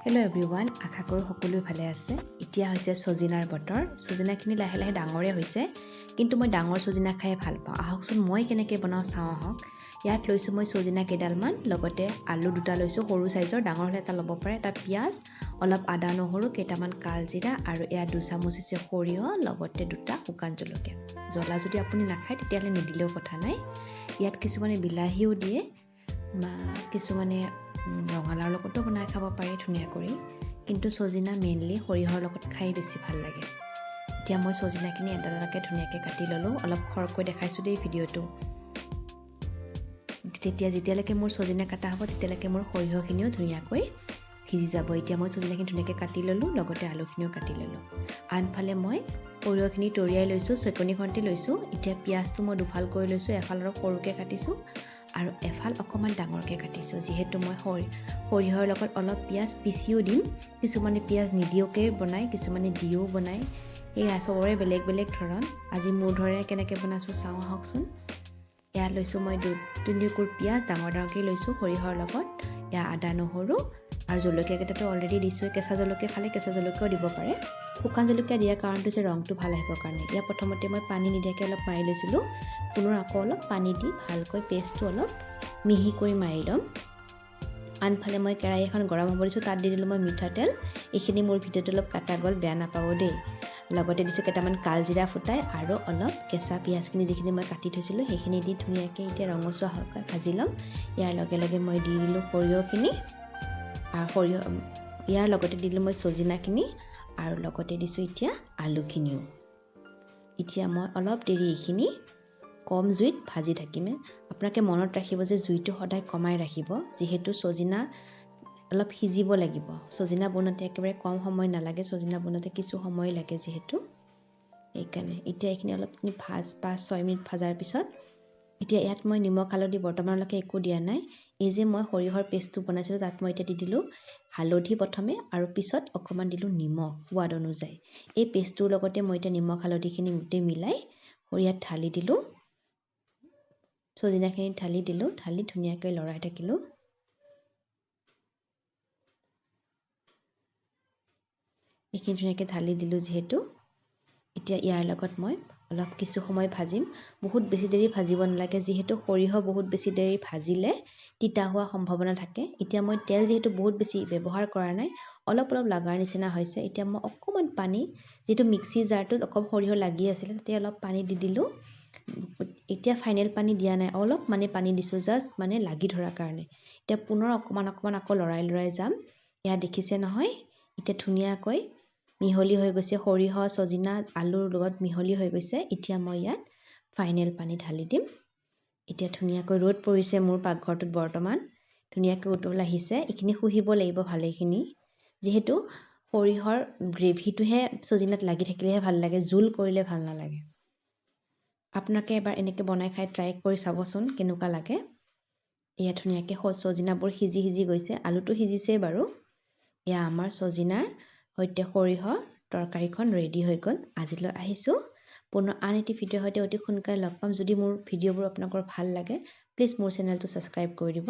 Hello' everyone, আশা কৰোঁ সকলোৱে ভালে আছে। এতিয়া হৈছে ছজিনাৰ বতৰ। ছজিনাখিনি লাহে লাহে ডাঙৰে হৈছে, কিন্তু মই ডাঙৰ ছজিনা খাই ভাল পাওঁ। আহকচোন মই কেনেকৈ বনাওঁ চাওঁ আহক। ইয়াত লৈছোঁ মই ছজিনা কেইডালমান, লগতে আলু দুটা লৈছোঁ সৰু চাইজৰ, ডাঙৰ হ'লে এটা ল'ব পাৰে, এটা পিঁয়াজ, অলপ আদা নহৰু, কেইটামান কালজিৰা আৰু এয়া 2 চামুচ হৈছে সৰিয়হ, লগতে 2টা শুকান জলকীয়া। জ্বলা যদি আপুনি নাখায় তেতিয়াহ'লে নিদিলেও কথা নাই। ইয়াত কিছুমানে বিলাহীও দিয়ে বা কিছুমানে ৰঙালাওৰ লগতো বনাই খাব পাৰি ধুনীয়া কৰি, কিন্তু ছজিনা মেইনলি সৰিয়হৰ লগত খাই বেছি ভাল লাগে। এতিয়া মই ছজিনাখিনি এটা এটাকৈ ধুনীয়াকৈ কাটি ল'লোঁ। অলপ খৰকৈ দেখাইছোঁ দেই ভিডিঅ'টো। যেতিয়ালৈকে মোৰ ছজিনা কাটা হ'ব তেতিয়ালৈকে মোৰ সৰিয়হখিনিও ধুনীয়াকৈ সিজি যাব। এতিয়া মই ছজিনাখিনি ধুনীয়াকৈ কাটি ল'লোঁ, লগতে আলুখিনিও কাটি ল'লোঁ। আনফালে মই সৰিয়হখিনি তৰিয়াই লৈছোঁ, চেকনিখনতে লৈছোঁ। এতিয়া পিঁয়াজটো মই দুফাল কৰি লৈছোঁ, এফাল অলপ সৰুকৈ কাটিছোঁ আৰু এফাল অকণমান ডাঙৰকৈ কাটিছোঁ। যিহেতু মই সৰিয়হৰ লগত অলপ পিঁয়াজ পিচিও দিম, কিছুমানে পিঁয়াজ নিদিয়াকৈ বনায়, কিছুমানে দিও বনায়। এয়া চবৰে বেলেগ বেলেগ ধৰণ। আজি মোৰ ধৰণে কেনেকৈ বনাইছোঁ চাওঁ আহকচোন। ইয়াত লৈছোঁ মই 2-3 টুকুৰ পিঁয়াজ ডাঙৰ ডাঙৰকৈ লৈছোঁ সৰিয়হৰ লগত। এয়া আদা নহৰু আৰু জলকীয়াকেইটাতো অলৰেডি দিছোঁ। কেঁচা জলকীয়া খালে কেঁচা জলকীয়াও দিব পাৰে। শুকান জলকীয়া দিয়াৰ কাৰণটো হৈছে ৰংটো ভাল আহিবৰ কাৰণে। ইয়াৰ প্ৰথমতে মই পানী নিদিয়াকৈ অলপ মাৰি লৈছিলোঁ, পুনৰ আকৌ অলপ পানী দি ভালকৈ পেষ্টটো অলপ মিহি কৰি মাৰি ল'ম। আনফালে মই কেৰাহী এখন গৰম হ'ব দিছোঁ, তাত দি দিলোঁ মই মিঠাতেল। এইখিনি মোৰ ভিডিঅ'টো অলপ কাটা গ'ল, বেয়া নাপাব দেই। লগতে দিছোঁ কেইটামান কালজিৰা ফুটাই আৰু অলপ কেঁচা পিঁয়াজখিনি যিখিনি মই কাটি থৈছিলোঁ সেইখিনি দি ধুনীয়াকৈ এতিয়া ৰঙচুৱা হোৱাকৈ ভাজি ল'ম। ইয়াৰ লগে লগে মই দি দিলোঁ সৰিয়হখিনি আৰু ইয়াৰ লগতে দিলোঁ মই ছজিনাখিনি আৰু লগতে দিছোঁ এতিয়া আলুখিনিও। এতিয়া মই অলপ দেৰি এইখিনি কম জুইত ভাজি থাকিমে। আপোনালোকে মনত ৰাখিব যে জুইটো সদায় কমাই ৰাখিব, যিহেতু ছজিনা অলপ সিজিব লাগিব। ছজিনা বনাওঁতে একেবাৰে কম সময় নালাগে, ছজিনা বনাওঁতে কিছু সময় লাগে যিহেতু, সেইকাৰণে। এতিয়া এইখিনি অলপ 5-6 মিনিট ভজাৰ পিছত এতিয়া ইয়াত মই নিমখ হালধি বৰ্তমানলৈকে একো দিয়া নাই। এই যে মই সৰিয়হৰ পেষ্টটো বনাইছিলোঁ তাত মই এতিয়া দি দিলোঁ হালধি প্ৰথমে আৰু পিছত অকণমান দিলোঁ নিমখ সোৱাদ অনুযায়ী। এই পেষ্টটোৰ লগতে মই এতিয়া নিমখ হালধিখিনি গোটেই মিলাই ইয়াত ঢালি দিলোঁ, ছজিনাখিনি ঢালি দিলোঁ, ঢালি ধুনীয়াকৈ লৰাই থাকিলোঁ। এইখিনি ধুনীয়াকৈ ঢালি দিলোঁ যিহেতু, এতিয়া ইয়াৰ লগত মই অলপ কিছু সময় ভাজিম। বহুত বেছি দেৰি ভাজিব নালাগে, যিহেতু সৰিয়হ বহুত বেছি দেৰি ভাজিলে তিতা হোৱাৰ সম্ভাৱনা থাকে। এতিয়া মই তেল যিহেতু বহুত বেছি ব্যৱহাৰ কৰা নাই, অলপ অলপ লগাৰ নিচিনা হৈছে। এতিয়া মই অকণমান পানী, যিহেতু মিক্সি জাৰটোত অকণ সৰিয়হ লাগি আছিলে তাতে অলপ পানী দি দিলোঁ। এতিয়া ফাইনেল পানী দিয়া নাই, অলপ পানী দিছোঁ, জাষ্ট লাগি ধৰাৰ কাৰণে। এতিয়া পুনৰ অকণমান আকৌ লৰাই যাম। এয়া দেখিছে নহয়, এতিয়া ধুনীয়াকৈ মিহলি হৈ গৈছে, সৰিয়হ ছজিনা আলুৰ লগত মিহলি হৈ গৈছে। এতিয়া মই ইয়াত ফাইনেল পানী ঢালি দিম। এতিয়া ধুনীয়াকৈ ৰ'দ পৰিছে মোৰ পাকঘৰটোত বৰ্তমান, ধুনীয়াকৈ উতল আহিছে। এইখিনি শুহিব লাগিব ভালেখিনি, যিহেতু সৰিয়হৰ গ্ৰেভিটোহে ছজিনাত লাগি থাকিলেহে ভাল লাগে, জোল কৰিলে ভাল নালাগে। আপোনালোকে এবাৰ এনেকৈ বনাই খাই ট্ৰাই কৰি চাবচোন কেনেকুৱা লাগে। এয়া ধুনীয়াকৈ ছজিনাবোৰ সিজি গৈছে, আলুটো সিজিছেই বাৰু। এয়া আমাৰ ছজিনাৰ সৈতে সৰিয়হ তৰকাৰীখন ৰেডি হৈ গ'ল। আজিলৈ আহিছোঁ, পুনৰ আন এটি ভিডিঅ'ৰ সৈতে অতি সোনকালে লগ পাম। যদি মোৰ ভিডিঅ'বোৰ আপোনালোকৰ ভাল লাগে প্লিজ মোৰ চেনেলটো ছাবস্ক্ৰাইব কৰি দিব।